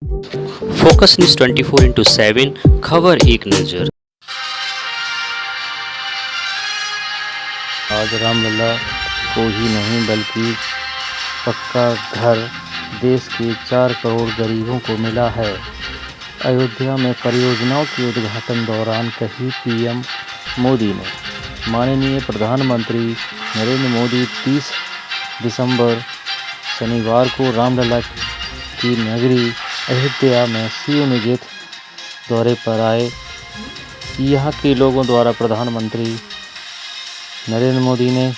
Focus news 24/7 खबर एक नज़र। आज रामलला को ही नहीं बल्कि पक्का घर देश के 4 करोड़ गरीबों को मिला है। अयोध्या में परियोजनाओं के उद्घाटन दौरान कही पीएम मोदी ने। माननीय प्रधानमंत्री नरेंद्र मोदी 30 दिसंबर शनिवार को रामलला की नगरी अयोध्या में सुनियोजित दौरे पर आए। यहाँ के लोगों द्वारा प्रधानमंत्री नरेंद्र मोदी ने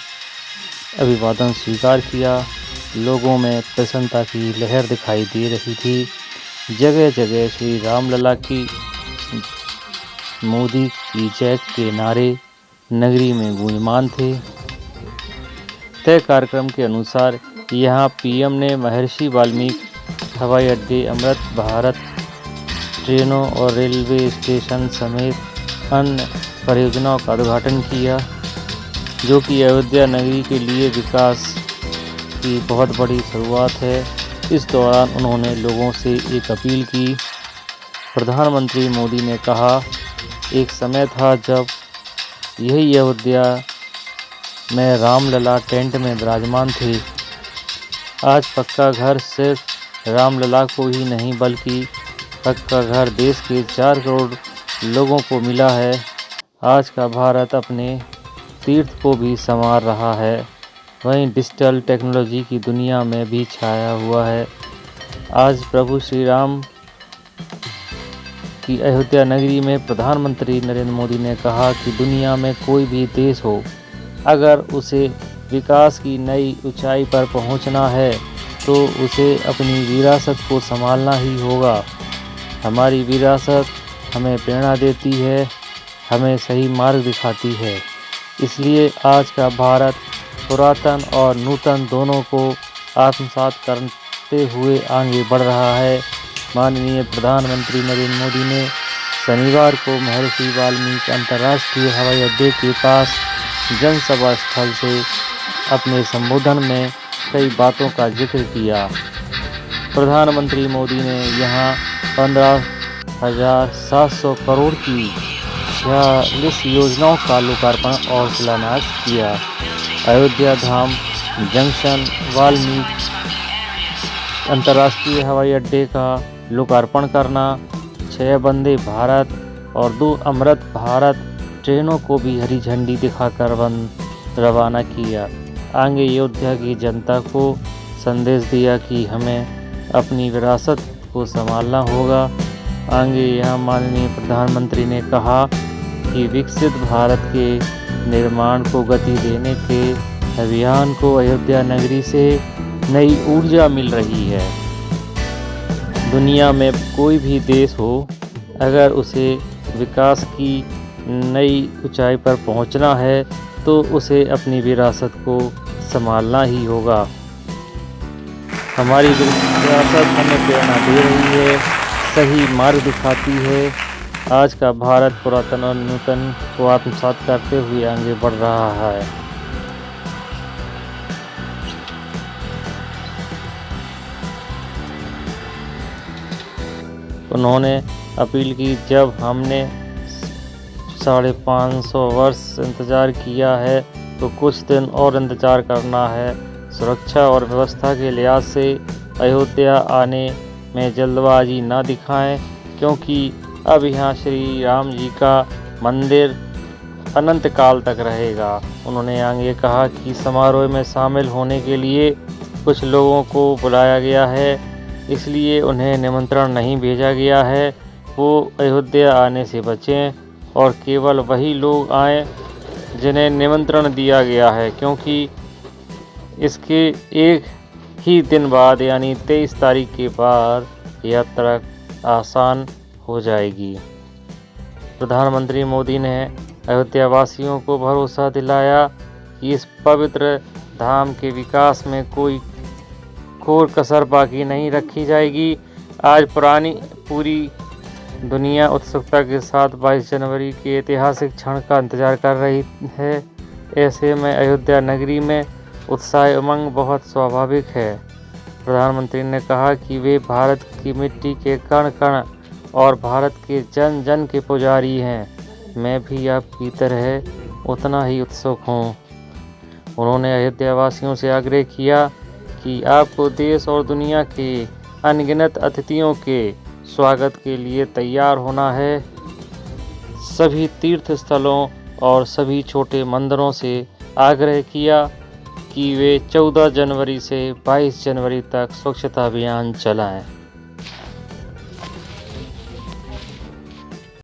अभिवादन स्वीकार किया। लोगों में प्रसन्नता की लहर दिखाई दे रही थी। जगह जगह श्री रामलला की मोदी की जय के नारे नगरी में गूंजमान थे। तय कार्यक्रम के अनुसार यहाँ पीएम ने महर्षि वाल्मीकि हवाई अड्डे, अमृत भारत ट्रेनों और रेलवे स्टेशन समेत अन्य परियोजनाओं का उद्घाटन किया, जो कि अयोध्या नगरी के लिए विकास की बहुत बड़ी शुरुआत है। इस दौरान उन्होंने लोगों से एक अपील की। प्रधानमंत्री मोदी ने कहा, एक समय था जब यही अयोध्या में रामलला टेंट में विराजमान थे। आज पक्का घर सिर्फ रामलला को ही नहीं बल्कि पक्का घर देश के 4 करोड़ लोगों को मिला है। आज का भारत अपने तीर्थ को भी संवार रहा है, वहीं डिजिटल टेक्नोलॉजी की दुनिया में भी छाया हुआ है। आज प्रभु श्री राम की अयोध्या नगरी में प्रधानमंत्री नरेंद्र मोदी ने कहा कि दुनिया में कोई भी देश हो, अगर उसे विकास की नई ऊंचाई पर पहुंचना है तो उसे अपनी विरासत को संभालना ही होगा। हमारी विरासत हमें प्रेरणा देती है, हमें सही मार्ग दिखाती है। इसलिए आज का भारत पुरातन और नूतन दोनों को आत्मसात करते हुए आगे बढ़ रहा है। माननीय प्रधानमंत्री नरेंद्र मोदी ने शनिवार को महर्षि वाल्मीकि अंतर्राष्ट्रीय हवाई अड्डे के पास जनसभा स्थल से अपने संबोधन में कई बातों का जिक्र किया। प्रधानमंत्री मोदी ने यहाँ 15,700 करोड़ की 46 योजनाओं का लोकार्पण और शिलान्यास किया। अयोध्या धाम जंक्शन, वाल्मीकि अंतर्राष्ट्रीय हवाई अड्डे का लोकार्पण करना, 6 वंदे भारत और 2 अमृत भारत ट्रेनों को भी हरी झंडी दिखाकर रवाना किया। आगे अयोध्या की जनता को संदेश दिया कि हमें अपनी विरासत को संभालना होगा। आगे यहाँ माननीय प्रधानमंत्री ने कहा कि विकसित भारत के निर्माण को गति देने के अभियान को अयोध्या नगरी से नई ऊर्जा मिल रही है। दुनिया में कोई भी देश हो, अगर उसे विकास की नई ऊंचाई पर पहुंचना है तो उसे अपनी विरासत को संभालना ही होगा। हमारी विरासत हमें प्रेरणा दे रही है, सही मार्ग दिखाती है। आज का भारत पुरातन और नूतन को आत्मसात करते हुए आगे बढ़ रहा है। उन्होंने अपील की, जब हमने 550 वर्ष इंतज़ार किया है तो कुछ दिन और इंतज़ार करना है। सुरक्षा और व्यवस्था के लिहाज से अयोध्या आने में जल्दबाजी न दिखाएं, क्योंकि अब यहाँ श्री राम जी का मंदिर अनंत काल तक रहेगा। उन्होंने आगे कहा कि समारोह में शामिल होने के लिए कुछ लोगों को बुलाया गया है, इसलिए उन्हें निमंत्रण नहीं भेजा गया है। वो अयोध्या आने से बचें और केवल वही लोग आएं जिन्हें निमंत्रण दिया गया है, क्योंकि इसके एक ही दिन बाद यानी 23 तारीख के बाद यात्रा आसान हो जाएगी। प्रधानमंत्री मोदी ने अयोध्या वासियों को भरोसा दिलाया कि इस पवित्र धाम के विकास में कोई कसर बाकी नहीं रखी जाएगी। आज पूरी दुनिया उत्सुकता के साथ 22 जनवरी के ऐतिहासिक क्षण का इंतजार कर रही है। ऐसे में अयोध्या नगरी में उत्साह उमंग बहुत स्वाभाविक है। प्रधानमंत्री ने कहा कि वे भारत की मिट्टी के कण कण और भारत के जन जन के पुजारी हैं। मैं भी आपकी तरह उतना ही उत्सुक हूँ। उन्होंने अयोध्या वासियों से आग्रह किया कि आपको देश और दुनिया के अनगिनत अतिथियों के स्वागत के लिए तैयार होना है। सभी तीर्थ स्थलों और सभी छोटे मंदिरों से आग्रह किया कि वे 14 जनवरी से 22 जनवरी तक स्वच्छता अभियान चलाएं।